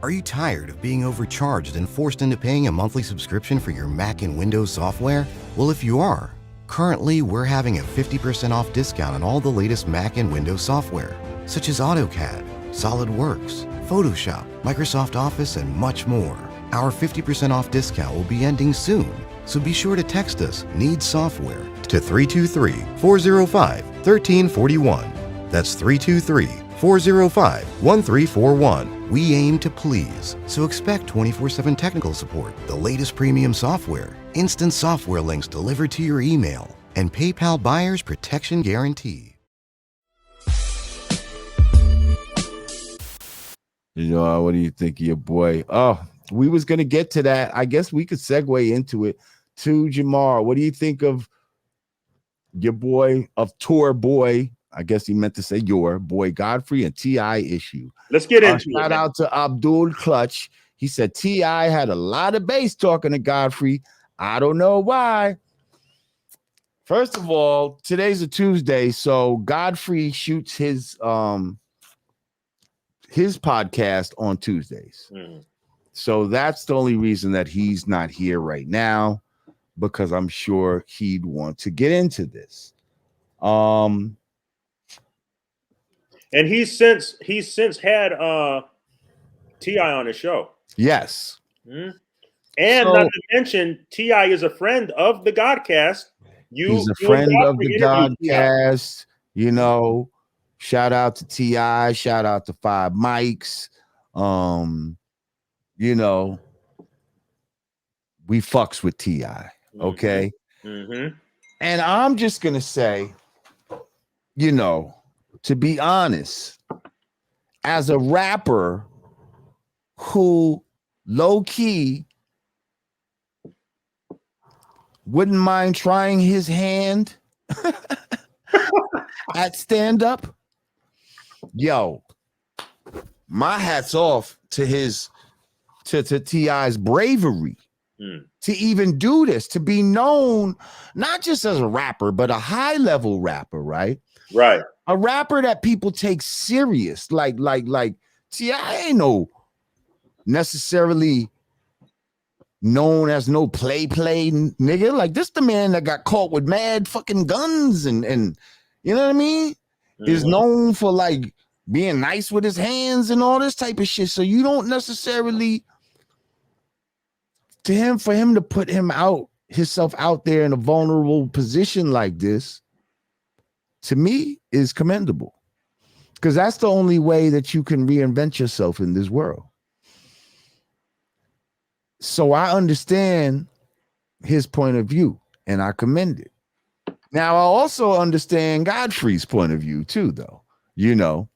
Are you tired of being overcharged and forced into paying a monthly subscription for your Mac and Windows software? Well, if you are, currently we're having a 50% off discount on all the latest Mac and Windows software, such as AutoCAD, SolidWorks, Photoshop, Microsoft Office, and much more. Our 50% off discount will be ending soon, so be sure to text us "Need Software" to 323-405-1341. That's 323-405-1341. We aim to please, so expect 24/7 technical support, the latest premium software, instant software links delivered to your email, and PayPal buyer's protection guarantee. What do you think of your boy? Oh, we was going to get to that. I guess we could segue into it. To Jamar, what do you think of your boy, of tour boy? I guess he meant to say your boy Godfrey and T.I. issue. Let's get into it. Shout out to Abdul Clutch. He said T.I. had a lot of bass talking to Godfrey. I don't know why. First of all, today's a Tuesday, so Godfrey shoots his podcast on Tuesdays. So that's the only reason that he's not here right now, because I'm sure he'd want to get into this. And he's since had T.I. on his show. Yes. And not to mention, T.I. is a friend of the Godcast. He's a friend of the Godcast. You know, shout out to T.I. Shout out to Five Mics. You know, we fucks with T.I. Okay. And I'm just gonna say, you know, to be honest, as a rapper who low-key wouldn't mind trying his hand at stand-up, yo, my hat's off to T.I.'s bravery to even do this, to be known not just as a rapper, but a high-level rapper, right? Right. A rapper that people take serious, like T.I. ain't no necessarily known as no play nigga. Like, this the man that got caught with mad fucking guns and you know what I mean? Is known for like being nice with his hands and all this type of shit. So you don't necessarily for him to put himself out there in a vulnerable position like this, to me, is commendable, because that's the only way that you can reinvent yourself in this world. So I understand his point of view, and I commend it. Now, I also understand Godfrey's point of view too, though. You know,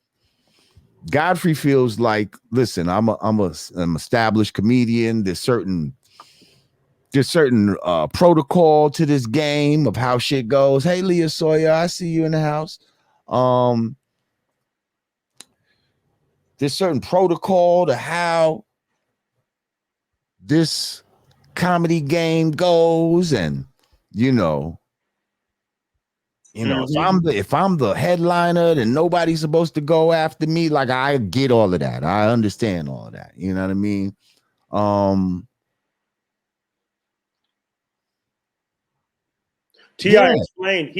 Godfrey feels like, listen, I'm an established comedian. There's certain protocol to this game of how shit goes. Hey, Leah Sawyer, I see you in the house. There's certain protocol to how this comedy game goes, and you know, if I'm the headliner, then nobody's supposed to go after me. Like, I get all of that. I understand all of that. You know what I mean? T.I. explained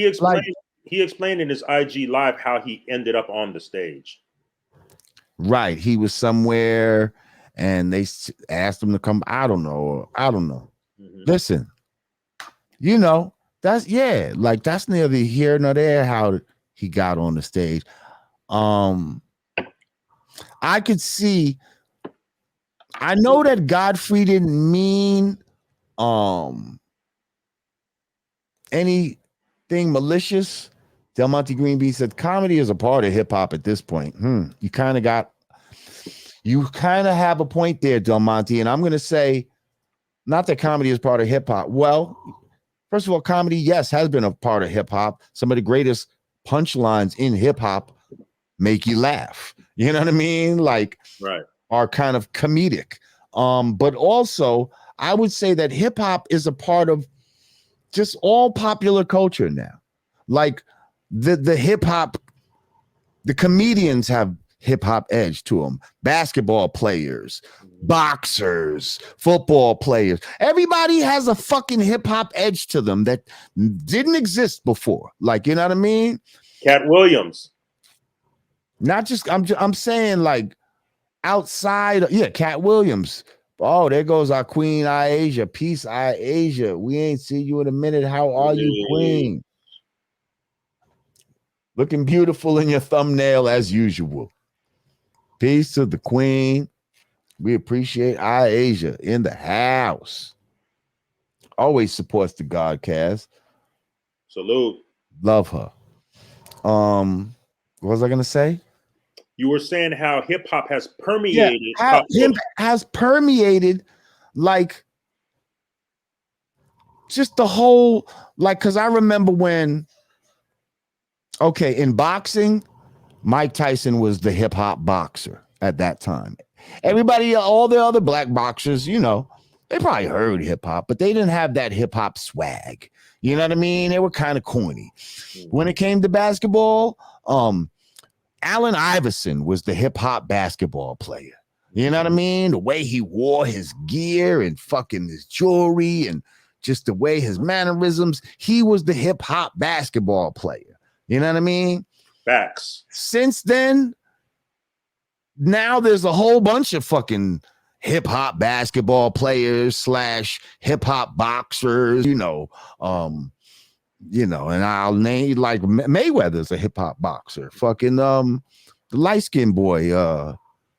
in his IG live how he ended up on the stage. Right. He was somewhere and they asked him to come. I don't know. Listen, you know, that's neither here nor there how he got on the stage. I could see, I know that Godfrey didn't mean anything malicious. Del Monte Greenbee said comedy is a part of hip hop at this point. You kind of have a point there, Del Monte. And I'm going to say, not that comedy is part of hip hop. Well, first of all, comedy, yes, has been a part of hip hop. Some of the greatest punchlines in hip hop make you laugh. You know what I mean? Like, right, are kind of comedic. But also, I would say that hip hop is a part of just all popular culture now. Like, the hip hop, the comedians have hip hop edge to them. Basketball players, boxers, football players. Everybody has a fucking hip hop edge to them that didn't exist before. Like, you know what I mean? Cat Williams. Not just I'm saying like outside. Yeah, Cat Williams. Oh, there goes our queen, Asia. Peace, Asia. We ain't see you in a minute. How are you, queen? Looking beautiful in your thumbnail as usual. Peace to the queen. We appreciate Asia in the house. Always supports the Godcast. Salute. Love her. What was I gonna say? You were saying how hip hop has permeated. Has permeated like just the whole, like, because I remember when, okay, in boxing, Mike Tyson was the hip hop boxer at that time. Everybody, all the other black boxers, you know, they probably heard hip hop, but they didn't have that hip hop swag. You know what I mean? They were kind of corny. When it came to basketball, Allen Iverson was the hip hop basketball player. You know what I mean? The way he wore his gear and fucking his jewelry and just the way his mannerisms, he was the hip hop basketball player. You know what I mean? Facts. Since then, now there's a whole bunch of fucking hip hop basketball players / hip hop boxers, you know, and I'll name like Mayweather's a hip hop boxer. Fucking the light skinned boy,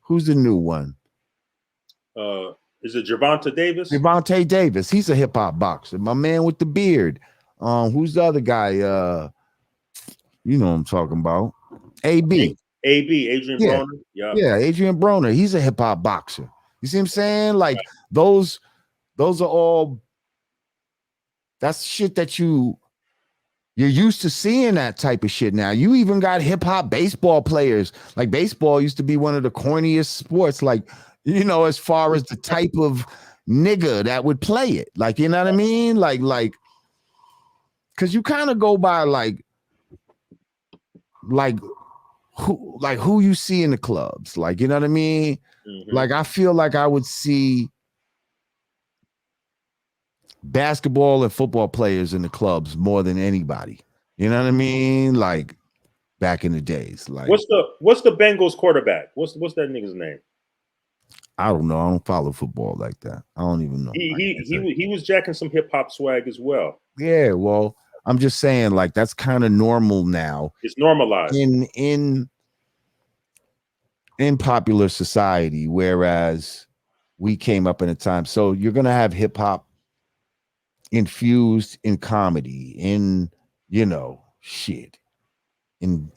who's the new one? Is it Gervonta Davis? Gervonta Davis, he's a hip hop boxer. My man with the beard. Who's the other guy? You know what I'm talking about. Adrian Broner. Yeah, Adrian Broner. He's a hip hop boxer. You see what I'm saying? Like right. those are all, that's shit that you're used to seeing that type of shit now. You even got hip hop baseball players. Like baseball used to be one of the corniest sports, like, you know, as far as the type of nigga that would play it. Like, you know what I mean? Like, because you kind of go by like who you see in the clubs. Like, you know what I mean? Mm-hmm. Like, I feel like I would see basketball and football players in the clubs more than anybody. You know what I mean? Like back in the days. Like, what's the Bengals quarterback? What's that nigga's name? I don't know. I don't follow football like that. I don't even know. He was jacking some hip hop swag as well. Yeah, well, I'm just saying, like, that's kind of normal now. It's normalized in popular society, whereas we came up in a time. So you're gonna have hip hop infused in comedy, in, you know, shit, in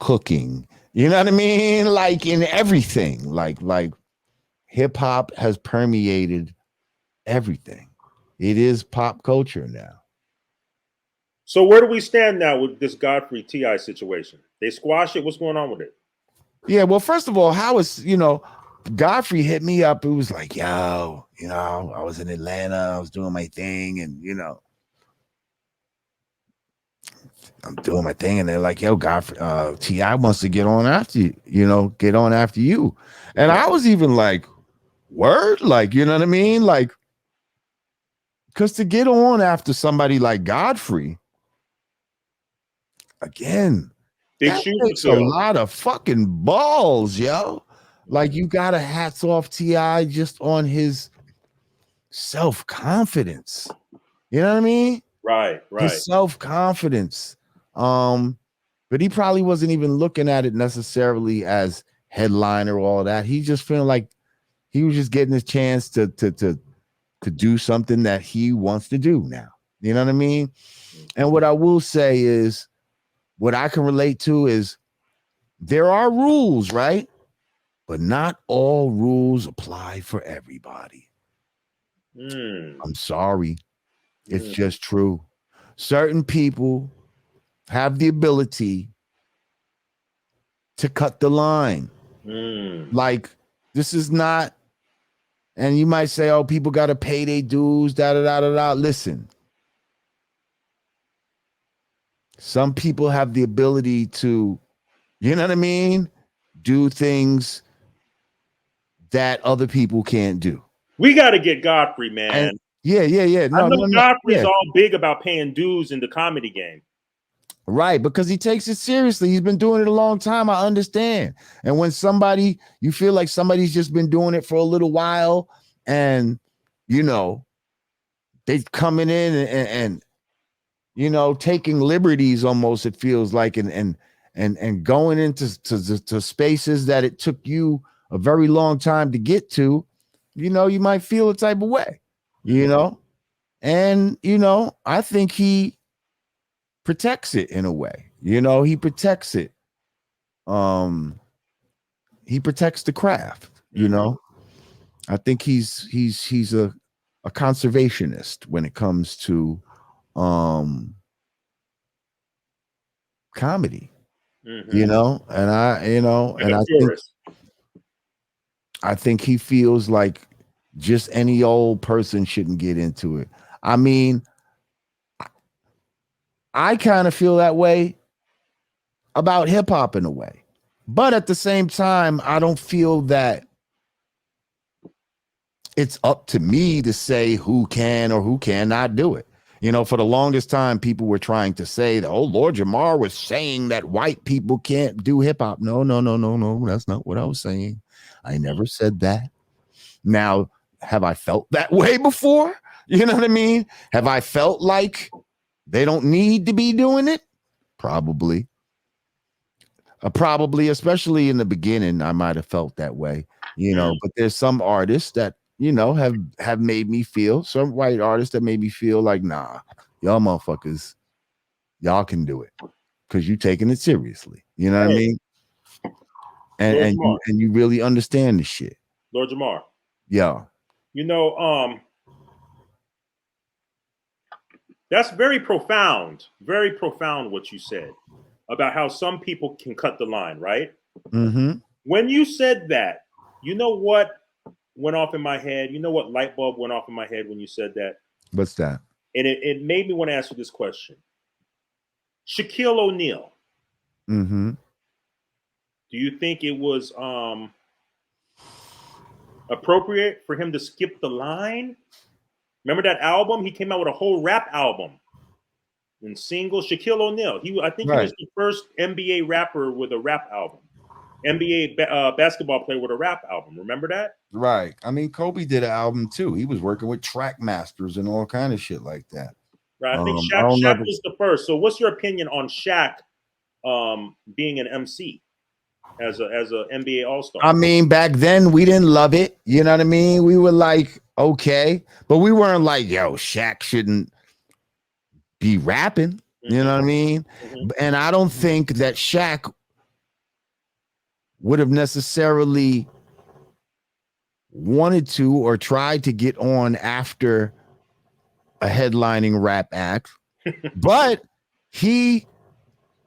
cooking. You know what I mean? Like in everything. Like hip hop has permeated everything. It is pop culture now. So where do we stand now with this Godfrey T.I. situation? They squash it. What's going on with it? Yeah, well, first of all, how is, you know, Godfrey hit me up. It was like, yo, you know, I was in Atlanta. I was doing my thing, and, you know, I'm doing my thing, and they're like, yo, Godfrey, T.I. wants to get on after you, you know, get on after you. And I was even like, word? Like, you know what I mean? Like, because to get on after somebody like Godfrey, again, that takes a lot of fucking balls, yo. Like, you gotta hats off T.I. just on his self-confidence. You know what I mean? Right. His self-confidence. But he probably wasn't even looking at it necessarily as headliner or all that. He just feeling like he was just getting his chance to do something that he wants to do now. You know what I mean? And what I will say is, what I can relate to is there are rules, right? But not all rules apply for everybody. I'm sorry. It's just true. Certain people have the ability to cut the line. Like, this is not, and you might say, oh, people got to pay their dues, da-da-da-da-da. Listen. Some people have the ability to, you know what I mean, do things that other people can't do. We got to get Godfrey, man. And yeah. I know Godfrey's Yeah. all big about paying dues in the comedy game. Right, because he takes it seriously. He's been doing it a long time. I understand. And when you feel like somebody's just been doing it for a little while, and they coming in and taking liberties almost, it feels like, and going into spaces that it took you a very long time to get to, you might feel a type of way, and I think he protects it in a way. He protects it. He protects the craft. I think he's a conservationist when it comes to comedy. And I think he feels like just any old person shouldn't get into it. I mean, I kind of feel that way about hip hop in a way, but at the same time, I don't feel that it's up to me to say who can or who cannot do it. For the longest time, people were trying to say that, oh, Lord Jamar was saying that white people can't do hip hop. No. That's not what I was saying. I never said that. Now, have I felt that way before? You know what I mean? Have I felt like they don't need to be doing it? Probably, especially in the beginning, I might have felt that way, but there's some artists that, have made me feel, some white artists that made me feel like, nah, y'all motherfuckers, y'all can do it because you taking it seriously. You know what I mean? And you really understand the shit. Lord Jamar. Yeah. That's very profound what you said about how some people can cut the line, right? Mm-hmm. When you said that, you know what went off in my head? You know what light bulb went off in my head when you said that? What's that? And it made me want to ask you this question. Shaquille O'Neal. Mm-hmm. Do you think it was appropriate for him to skip the line? Remember that album? He came out with a whole rap album and single. Shaquille O'Neal. I think he was the first NBA rapper with a rap album. NBA basketball player with a rap album. Remember that? Right. I mean, Kobe did an album too. He was working with track masters and all kind of shit like that. Right. I think Shaq was the first. So what's your opinion on Shaq being an MC as a NBA All-Star? I mean, back then we didn't love it. You know what I mean? We were like, okay, but we weren't like, yo, Shaq shouldn't be rapping. Mm-hmm. You know what I mean? Mm-hmm. And I don't think that Shaq would have necessarily wanted to or tried to get on after a headlining rap act, but he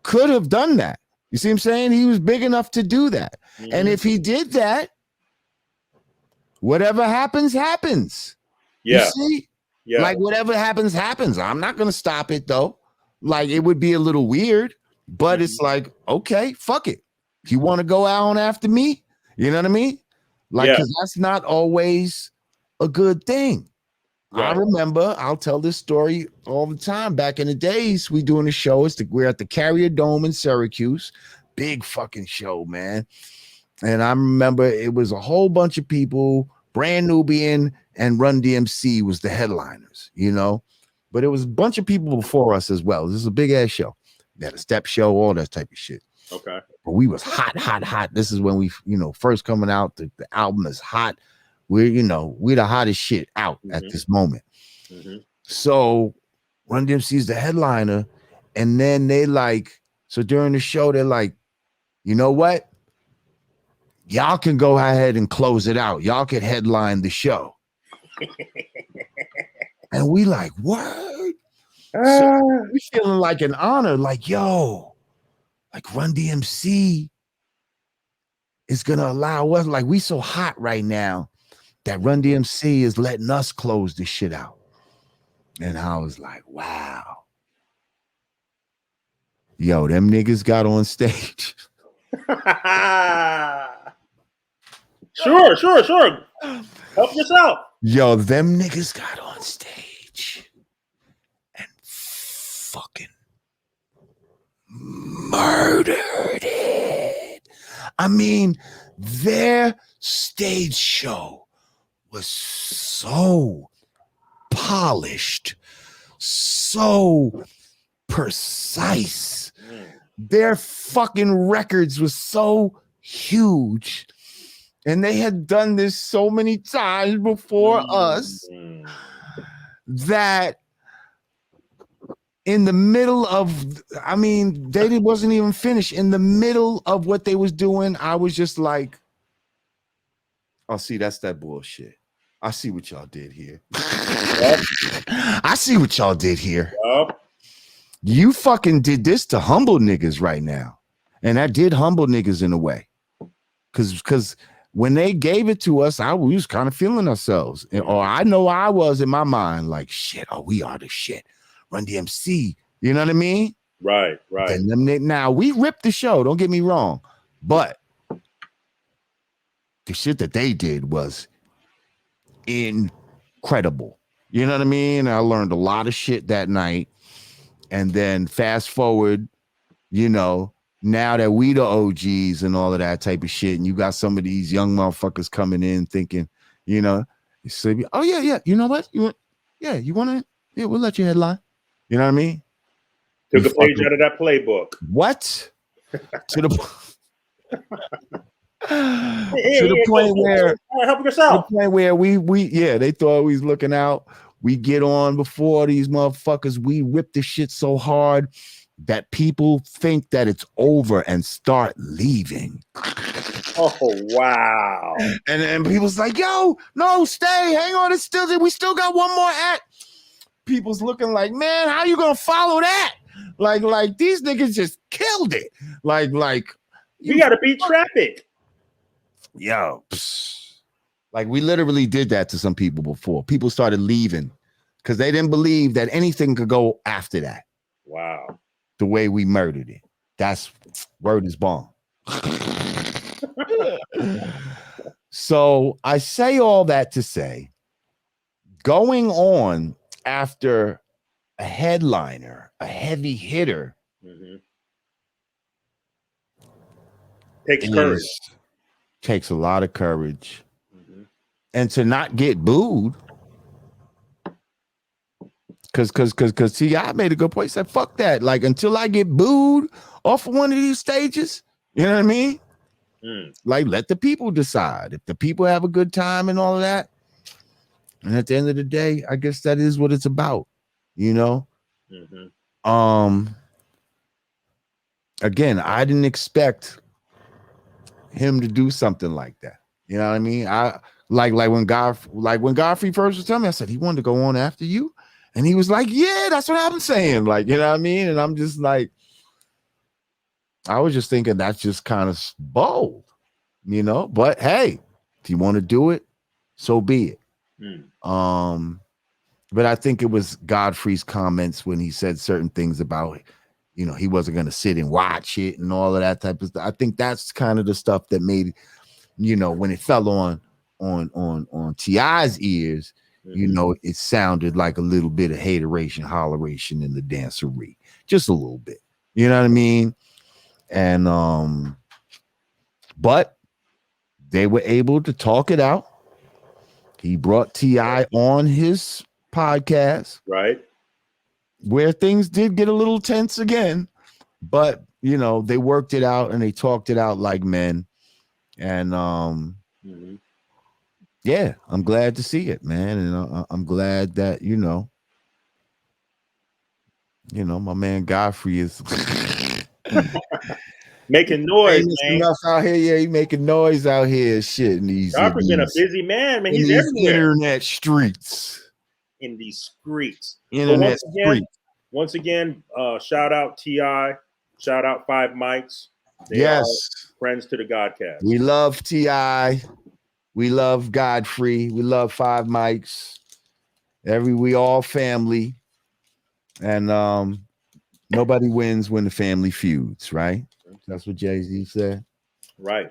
could have done that. You see what I'm saying? He was big enough to do that. Mm-hmm. And if he did that, whatever happens, happens. Yeah. You see? Yeah. Like whatever happens, happens. I'm not going to stop it though. Like it would be a little weird, but it's like, okay, fuck it. You want to go out after me? You know what I mean? Like, because that's not always a good thing. Right. I remember, I'll tell this story all the time. Back in the days, we doing a show. We're at the Carrier Dome in Syracuse. Big fucking show, man. And I remember it was a whole bunch of people, Brand Nubian and Run DMC was the headliners, But it was a bunch of people before us as well. This is a big ass show. They had a step show, all that type of shit. Okay. But we was hot. This is when we, first coming out. The album is hot. We're the hottest shit out at this moment. Mm-hmm. So Run DMC's the headliner. And then so during the show, they're like, you know what? Y'all can go ahead and close it out. Y'all can headline the show. And we like, what? So we feeling like an honor, like, yo. Like Run DMC is gonna allow us, like we so hot right now that Run DMC is letting us close this shit out. And I was like, wow. Yo, them niggas got on stage. Sure. Help yourself. Yo, them niggas got on stage and fucking murdered it. I mean, their stage show was so polished, so precise. Their fucking records was so huge. And they had done this so many times before us that in the middle of, I mean, they wasn't even finished. In the middle of what they was doing, I was just like, oh, see, that's that bullshit. I see what y'all did here. I see what y'all did here. You fucking did this to humble niggas right now. And that did humble niggas in a way. Because when they gave it to us, we was kind of feeling ourselves. Or I know I was in my mind, like, shit, we are the shit. Run DMC. You know what I mean? Right. And now, we ripped the show, don't get me wrong. But the shit that they did was incredible. You know what I mean? I learned a lot of shit that night. And then fast forward, you know, now that we the OGs and all of that type of shit, and you got some of these young motherfuckers coming in thinking, you know, oh yeah, you know what? You want to? Yeah, we'll let you headline. You know what I mean? Took a page out of that playbook. What? To the point where help yourself. The point where they thought we was looking out. We get on before these motherfuckers. We rip the shit so hard that people think that it's over and start leaving. Oh, wow. And then people's like, yo, no, stay, hang on, we still got one more act. People's looking like, man, how you gonna follow that? Like these niggas just killed it. Like you gotta beat traffic. Yo, like we literally did that to some people before. People started leaving because they didn't believe that anything could go after that. Wow. The way we murdered it. That's word is bomb. So I say all that to say, going on after a headliner, a heavy hitter, takes a lot of courage. And to not get booed, because T.I. made a good point. He said, fuck that. Like, until I get booed off of one of these stages, you know what I mean? Like, let the people decide. If the people have a good time and all of that, and at the end of the day, I guess that is what it's about, you know? Again, I didn't expect him to do something like that. You know what I mean? Like when Godfrey first was telling me, I said, he wanted to go on after you. And he was like, yeah, that's what I'm saying. Like, you know what I mean? And I'm just like, I was just thinking that's just kind of bold, you know? But hey, if you want to do it, so be it. But I think it was Godfrey's comments when he said certain things about, you know, he wasn't going to sit and watch it and all of that type of stuff. I think that's kind of the stuff that made, you know, when it fell on T.I.'s ears, you know, it sounded like a little bit of hateration, holleration in the dancery, just a little bit, you know what I mean? And but they were able to talk it out. He brought T.I. on his podcast, right, where things did get a little tense again, but you know, they worked it out and they talked it out like men. And yeah, I'm glad to see it, man. And I'm glad that, you know, my man Godfrey is making noise, man. Out here. Yeah, he making noise out here. Shit, in these. Godfrey's been a busy man, man. He's everywhere. Internet streets. In these streets. Internet streets. Once again, shout out T.I. Shout out 5 Mics. They are friends to the Godcast. We love T.I. We love Godfrey. We love 5 Mics. We all family. And nobody wins when the family feuds, right? That's what Jay-Z said. Right.